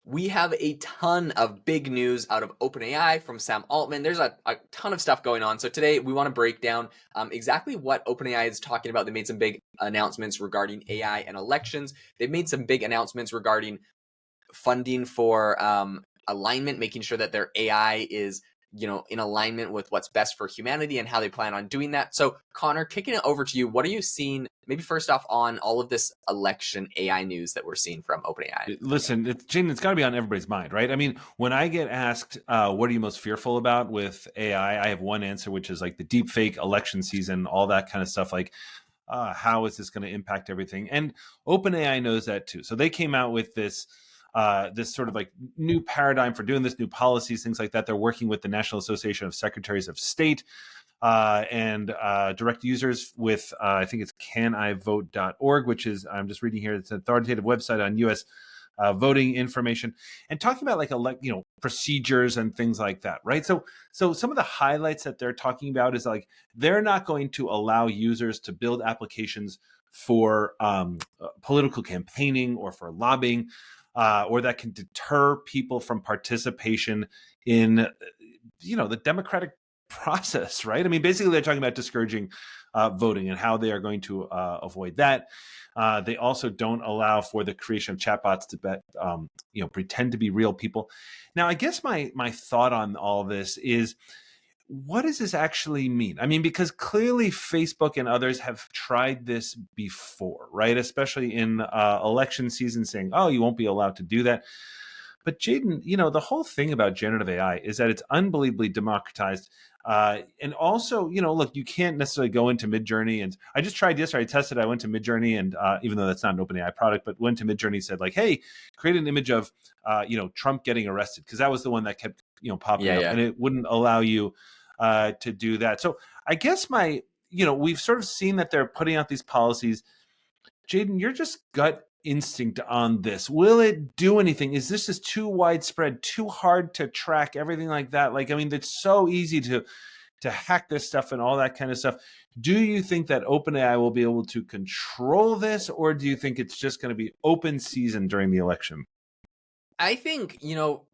We have a ton of big news out of OpenAI from Sam Altman. There's a ton of stuff going on. So today we want to break down exactly what OpenAI is talking about. They made some big announcements regarding AI and elections. They've made some big announcements regarding funding for alignment, making sure that their AI is in alignment with what's best for humanity and how they plan on doing that. So Connor, kicking it over to you, what are you seeing maybe first off on all of this election AI news that we're seeing from OpenAI? Listen, Jaden, it's got to be on everybody's mind, right? I mean, when I get asked, what are you most fearful about with AI, I have one answer, which is like the deep fake election season, all that kind of stuff. Like, how is this going to impact everything? And OpenAI knows that too. So they came out with this sort of like new paradigm for doing this, new policies, things like that. They're working with the National Association of Secretaries of State and direct users with, I think it's canivote.org, which is, I'm just reading here, it's an authoritative website on U.S. Voting information, and talking about like procedures and things like that, right? So some of the highlights that they're talking about is like they're not going to allow users to build applications for political campaigning or for lobbying, or that can deter people from participation in the democratic process, right? I mean, basically, they're talking about discouraging voting and how they are going to avoid that. They also don't allow for the creation of chatbots to pretend to be real people. Now, I guess my thought on all this is, what does this actually mean? I mean, because clearly Facebook and others have tried this before, right? Especially in election season, saying, "Oh, you won't be allowed to do that." But Jaden, the whole thing about generative AI is that it's unbelievably democratized. And also, look, you can't necessarily go into Midjourney. And I just tried yesterday. I tested. I went to Midjourney, and even though that's not an OpenAI product, but went to Midjourney, said like, "Hey, create an image of, Trump getting arrested," because that was the one that kept, popping up, and it wouldn't allow you to do that. So I guess we've sort of seen that they're putting out these policies. Jaden, you're just gut instinct on this. Will it do anything? Is this just too widespread, too hard to track, everything like that? Like, I mean, it's so easy to hack this stuff and all that kind of stuff. Do you think that OpenAI will be able to control this, or do you think it's just going to be open season during the election? I think,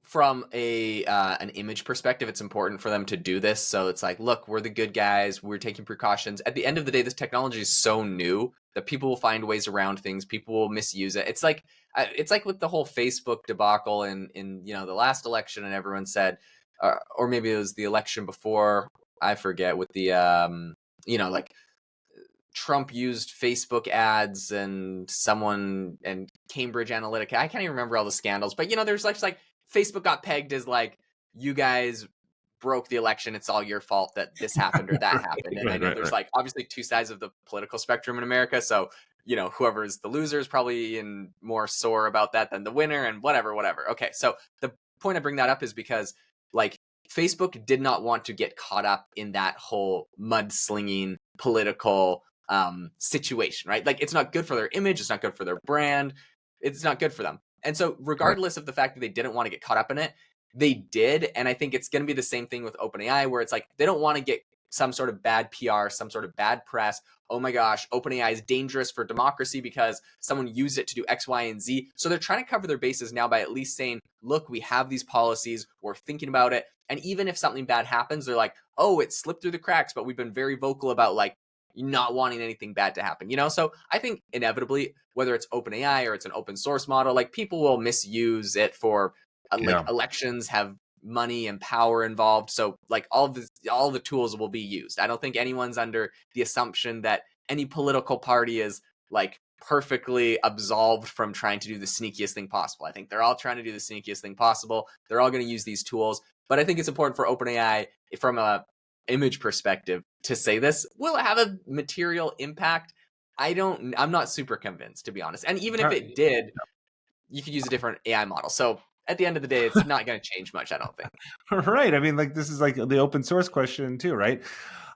from an image perspective, it's important for them to do this. So it's like, look, we're the good guys. We're taking precautions. At the end of the day, this technology is so new that people will find ways around things. People will misuse it. It's like with the whole Facebook debacle in the last election, and everyone said, or maybe it was the election before, I forget, with the like Trump used Facebook ads and Cambridge Analytica. I can't even remember all the scandals, but there's like Facebook got pegged as like, you guys broke the election. It's all your fault that this happened or that happened. And I know there's like obviously two sides of the political spectrum in America. So, whoever's the loser is probably more sore about that than the winner, and whatever. Okay. So the point I bring that up is because like Facebook did not want to get caught up in that whole mudslinging political situation, right? Like, it's not good for their image, it's not good for their brand, it's not good for them. And so regardless of the fact that they didn't want to get caught up in it, they did. And I think it's going to be the same thing with OpenAI, where it's like they don't want to get some sort of bad PR, some sort of bad press. Oh my gosh, OpenAI is dangerous for democracy because someone used it to do X, Y, and Z. So they're trying to cover their bases now by at least saying, look, we have these policies, we're thinking about it. And even if something bad happens, they're like, oh, it slipped through the cracks, but we've been very vocal about like not wanting anything bad to happen, So I think inevitably, whether it's OpenAI or it's an open source model, like people will misuse it for like elections have money and power involved. So like all the tools will be used. I don't think anyone's under the assumption that any political party is like perfectly absolved from trying to do the sneakiest thing possible. I think they're all trying to do the sneakiest thing possible. They're all going to use these tools. But I think it's important for OpenAI from a image perspective to say this. Will it have a material impact? I'm not super convinced, to be honest. And even if it did, you could use a different AI model. So at the end of the day, it's not going to change much, I don't think. Right. I mean, like, this is like the open source question too, right?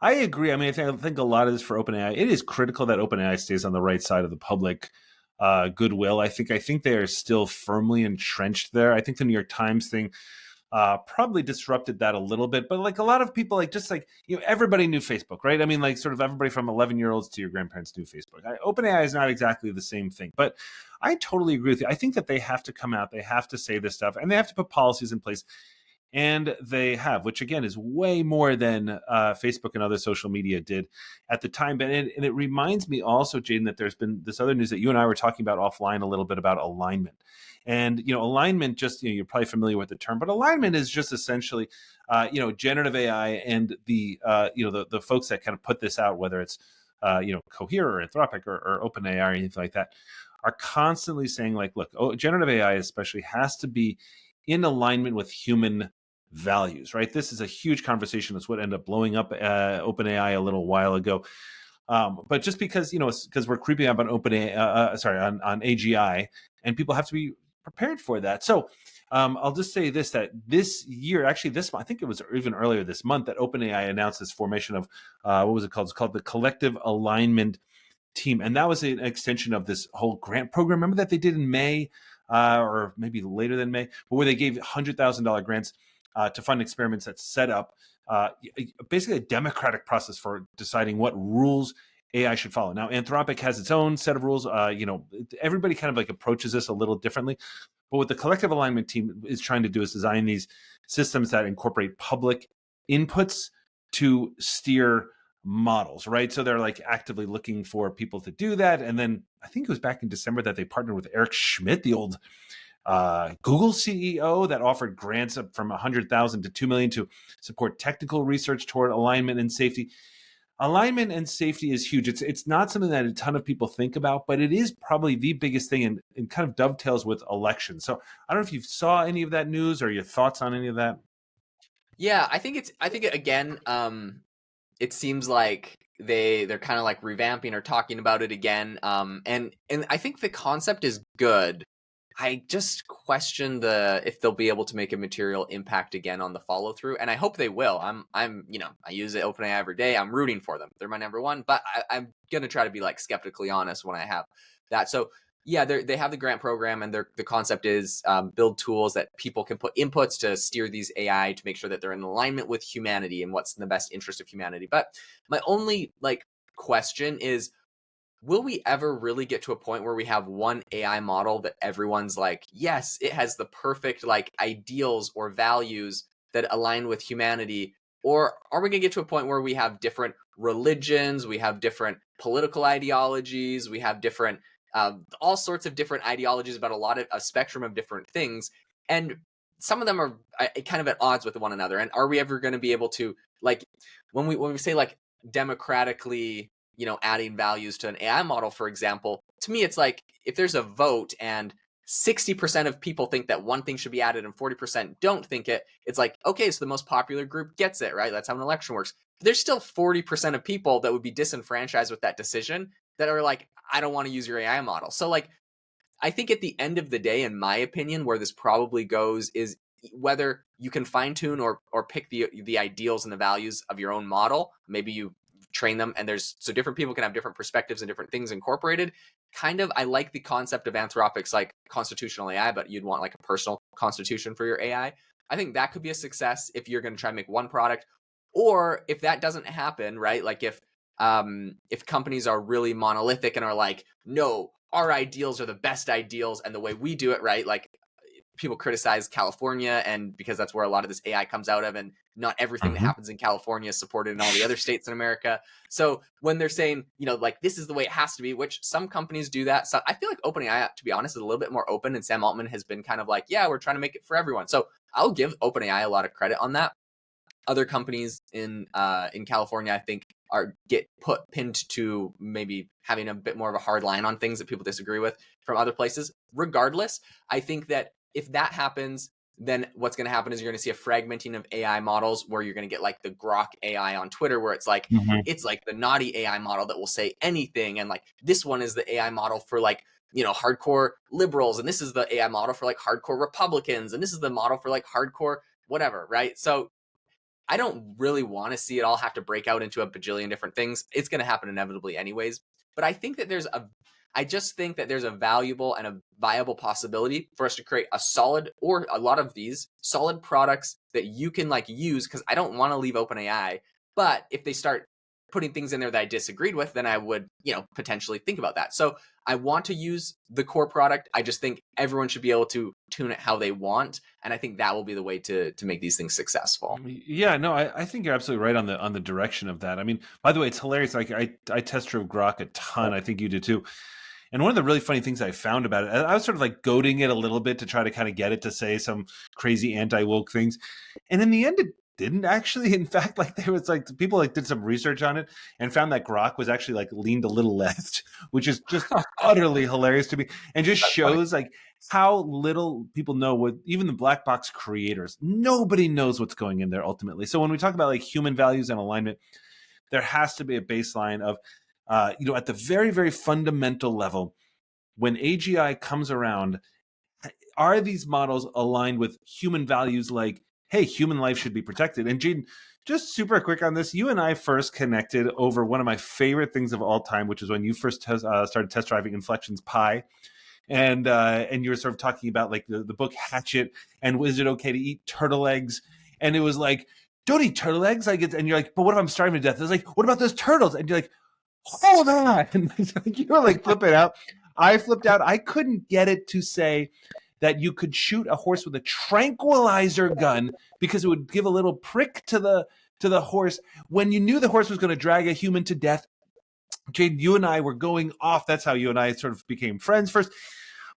I agree. I mean, I think a lot of this for OpenAI, it is critical that OpenAI stays on the right side of the public goodwill. I think they are still firmly entrenched there. I think the New York Times thing probably disrupted that a little bit. But like a lot of people, like just like everybody knew Facebook, right? I mean, like sort of everybody from 11-year-olds to your grandparents knew Facebook. OpenAI is not exactly the same thing, but I totally agree with you. I think that they have to come out, they have to say this stuff, and they have to put policies in place. And they have, which again is way more than Facebook and other social media did at the time. But and it reminds me also, Jaden, that there's been this other news that you and I were talking about offline a little bit about alignment. And alignment, just you're probably familiar with the term, but alignment is just essentially, generative AI and the folks that kind of put this out, whether it's Cohere or Anthropic or OpenAI or anything like that, are constantly saying like, look, generative AI especially has to be in alignment with human values, right? This is a huge conversation. That's what ended up blowing up OpenAI a little while ago. But just because because we're creeping up on OpenAI, on AGI, and people have to be prepared for that. So I'll just say this: that this year, actually, this I think it was even earlier this month, that OpenAI announced this formation of what was it called? It's called the Collective Alignment Team, and that was an extension of this whole grant program. Remember that they did in May, or maybe later than May, but where they gave $100,000 grants to fund experiments that set up basically a democratic process for deciding what rules AI should follow. Now, Anthropic has its own set of rules. Everybody kind of like approaches this a little differently. But what the collective alignment team is trying to do is design these systems that incorporate public inputs to steer models, right? So they're like actively looking for people to do that. And then I think it was back in December that they partnered with Eric Schmidt, the old Google CEO, that offered grants up from 100,000 to 2 million to support technical research toward alignment and safety. Alignment and safety is huge. It's not something that a ton of people think about, but it is probably the biggest thing, and kind of dovetails with elections. So I don't know if you saw any of that news or your thoughts on any of that. Yeah, I think again, it seems like they're kind of like revamping or talking about it again. And I think the concept is good. I just question if they'll be able to make a material impact again on the follow through, and I hope they will. I use it OpenAI every day. I'm rooting for them. They're my number one, but I'm gonna try to be like skeptically honest when I have that. So yeah, they have the grant program, and the concept is build tools that people can put inputs to steer these AI to make sure that they're in alignment with humanity and what's in the best interest of humanity. But my only question is, will we ever really get to a point where we have one AI model that everyone's like, yes, it has the perfect ideals or values that align with humanity? Or are we going to get to a point where we have different religions, we have different political ideologies, we have different, all sorts of different ideologies about a spectrum of different things, and some of them are kind of at odds with one another? And are we ever going to be able to, when we say democratically, adding values to an AI model, for example, to me, it's like if there's a vote and 60% of people think that one thing should be added and 40% don't think it, it's like, okay, so the most popular group gets it, right? That's how an election works. But there's still 40% of people that would be disenfranchised with that decision that are like, I don't want to use your AI model. So I think at the end of the day, in my opinion, where this probably goes is whether you can fine tune or pick the ideals and the values of your own model. Maybe you train them, and so different people can have different perspectives and different things incorporated. Kind of, I like the concept of Anthropic's constitutional AI, but you'd want a personal constitution for your AI. I think that could be a success if you're going to try and make one product, or if that doesn't happen, right? If companies are really monolithic and are like, no, our ideals are the best ideals, and the way we do it, right? People criticize California, and because that's where a lot of this AI comes out of, and not everything that Mm-hmm. happens in California is supported in all the other states in America. So when they're saying, this is the way it has to be, which some companies do that. So I feel like OpenAI, to be honest, is a little bit more open, and Sam Altman has been kind of like, yeah, we're trying to make it for everyone. So I'll give OpenAI a lot of credit on that. Other companies in California, I think, get pinned to maybe having a bit more of a hard line on things that people disagree with from other places. Regardless, I think that if that happens, then what's going to happen is you're going to see a fragmenting of AI models, where you're going to get the Grok AI on Twitter, where Mm-hmm. it's like the naughty AI model that will say anything, and this one is the AI model for hardcore liberals, and this is the AI model for hardcore Republicans, and this is the model for hardcore whatever, right? So I don't really want to see it all have to break out into a bajillion different things. It's going to happen inevitably anyways. But I think that I just think that there's a valuable and a viable possibility for us to create a solid, or a lot of these solid products that you can like use, because I don't want to leave OpenAI. But if they start putting things in there that I disagreed with, then I would, potentially think about that. So I want to use the core product. I just think everyone should be able to tune it how they want, and I think that will be the way to make these things successful. Yeah, no, I think you're absolutely right on the direction of that. I mean, by the way, it's hilarious. Like I test drove Grok a ton. I think you do too. And one of the really funny things I found about it, I was sort of like goading it a little bit to try to kind of get it to say some crazy anti-woke things. And in the end, it didn't actually. In fact, like there was like people like did some research on it and found that Grok was actually like leaned a little left, which is just utterly hilarious to me and just That's funny. shows like how little people know what even the black box creators, nobody knows what's going in there ultimately. So when we talk about like human values and alignment, there has to be a baseline of at the very, very fundamental level, when AGI comes around, are these models aligned with human values like, hey, human life should be protected? And Jaden, just super quick on this, you and I first connected over one of my favorite things of all time, which is when you first started test driving Inflection's Pi. And you were sort of talking about like the book Hatchet and was it okay to eat turtle eggs? And it was like, don't eat turtle eggs. Like, and you're like, but what if I'm starving to death? It's like, what about those turtles? And you're like, hold on. You were like flipping out. I flipped out. I couldn't get it to say that you could shoot a horse with a tranquilizer gun because it would give a little prick to the horse when you knew the horse was going to drag a human to death. Jade, you and I were going off. That's how you and I sort of became friends first.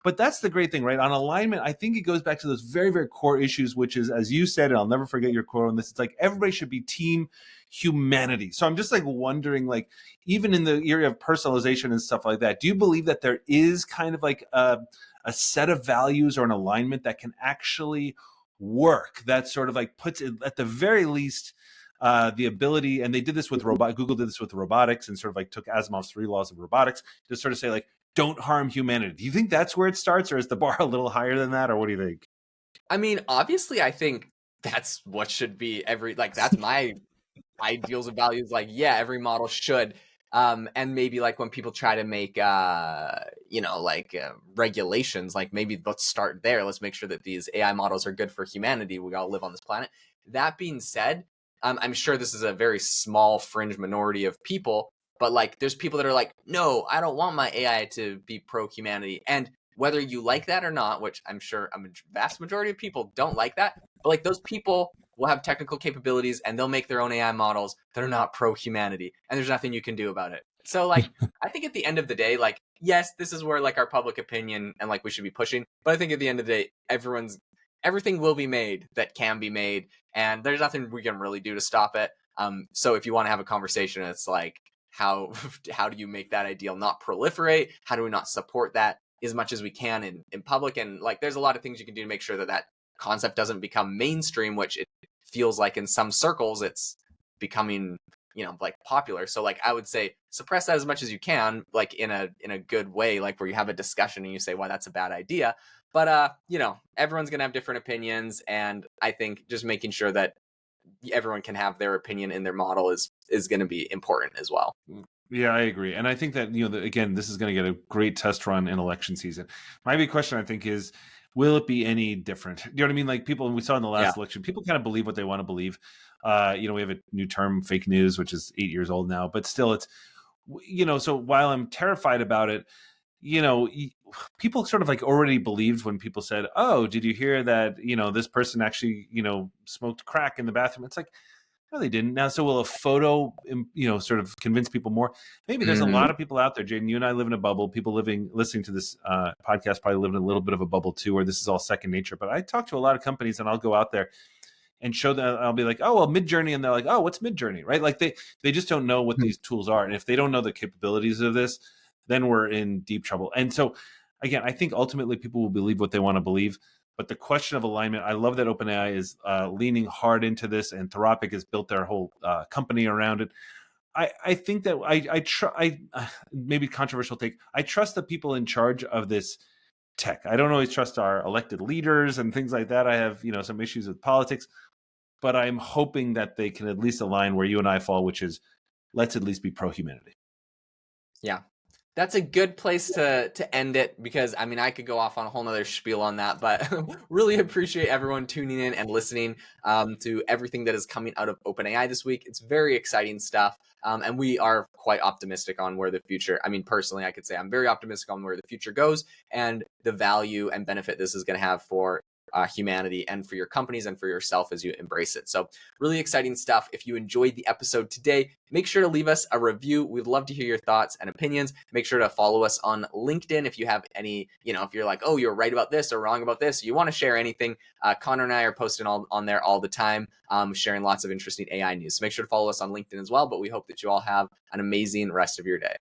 But that's the great thing, right? On alignment, I think it goes back to those very, very core issues, which is, as you said, and I'll never forget your quote on this, it's like everybody should be team humanity. So I'm just like wondering, like, even in the area of personalization and stuff like that, do you believe that there is kind of like a set of values or an alignment that can actually work, that sort of like puts it at the very least the ability, and they did this with Google did this with robotics and sort of like took Asimov's 3 laws of robotics to sort of say like, don't harm humanity. Do you think that's where it starts, or is the bar a little higher than that, or what do you think? I mean, obviously, I think that's what should be that's my ideals and values. Like, yeah, every model should. And maybe like when people try to make, regulations, like maybe let's start there. Let's make sure that these AI models are good for humanity. We all live on this planet. That being said, I'm sure this is a very small fringe minority of people, but like there's people that are like, no, I don't want my AI to be pro humanity. And whether you like that or not, which I'm sure a vast majority of people don't like that, but like those people will have technical capabilities and they'll make their own AI models that are not pro humanity, and there's nothing you can do about it. So like I think at the end of the day, like yes, this is where like our public opinion and like we should be pushing, but I think at the end of the day, everything will be made that can be made, and there's nothing we can really do to stop it. So if you want to have a conversation, it's like how how do you make that ideal not proliferate? How do we not support that as much as we can in public? And like there's a lot of things you can do to make sure that that concept doesn't become mainstream, which it feels like in some circles it's becoming, like popular. So like I would say suppress that as much as you can, like in a good way, like where you have a discussion and you say why that's a bad idea. But everyone's gonna have different opinions, and I think just making sure that everyone can have their opinion in their model is going to be important as well. Yeah, I agree, and I think that again, this is going to get a great test run in election season. My big question, I think, is will it be any different? You know what I mean? Like people, we saw in the Yeah. last election, people kind of believe what they want to believe. We have a new term, fake news, which is 8 years old now, but still, it's So while I'm terrified about it, you know, people sort of like already believed when people said, "Oh, did you hear that? This person actually, smoked crack in the bathroom." It's like, no, they didn't. Now, so will a photo, sort of convince people more? Maybe there's a Mm-hmm. lot of people out there, Jaden. You and I live in a bubble. People listening to this podcast probably live in a little bit of a bubble too, where this is all second nature. But I talk to a lot of companies, and I'll go out there and show them. I'll be like, "Oh, well, Midjourney," and they're like, "Oh, what's Midjourney?" Right? Like they just don't know what these tools are, and if they don't know the capabilities of this, then we're in deep trouble. And so, again, I think ultimately people will believe what they want to believe. But the question of alignment, I love that OpenAI is leaning hard into this, and Anthropic has built their whole company around it. I think that I maybe controversial take. I trust the people in charge of this tech. I don't always trust our elected leaders and things like that. I have some issues with politics, but I'm hoping that they can at least align where you and I fall, which is let's at least be pro humanity. Yeah. That's a good place to end it, because I mean I could go off on a whole nother spiel on that, but really appreciate everyone tuning in and listening to everything that is coming out of OpenAI this week. It's very exciting stuff, and we are quite optimistic on where the future. I mean, personally, I could say I'm very optimistic on where the future goes and the value and benefit this is going to have for humanity and for your companies and for yourself as you embrace it. So really exciting stuff. If you enjoyed the episode today, make sure to leave us a review. We'd love to hear your thoughts and opinions. Make sure to follow us on LinkedIn if you have any, if you're like, oh, you're right about this or wrong about this, you want to share anything. Connor and I are posting on there all the time, sharing lots of interesting AI news. So make sure to follow us on LinkedIn as well. But we hope that you all have an amazing rest of your day.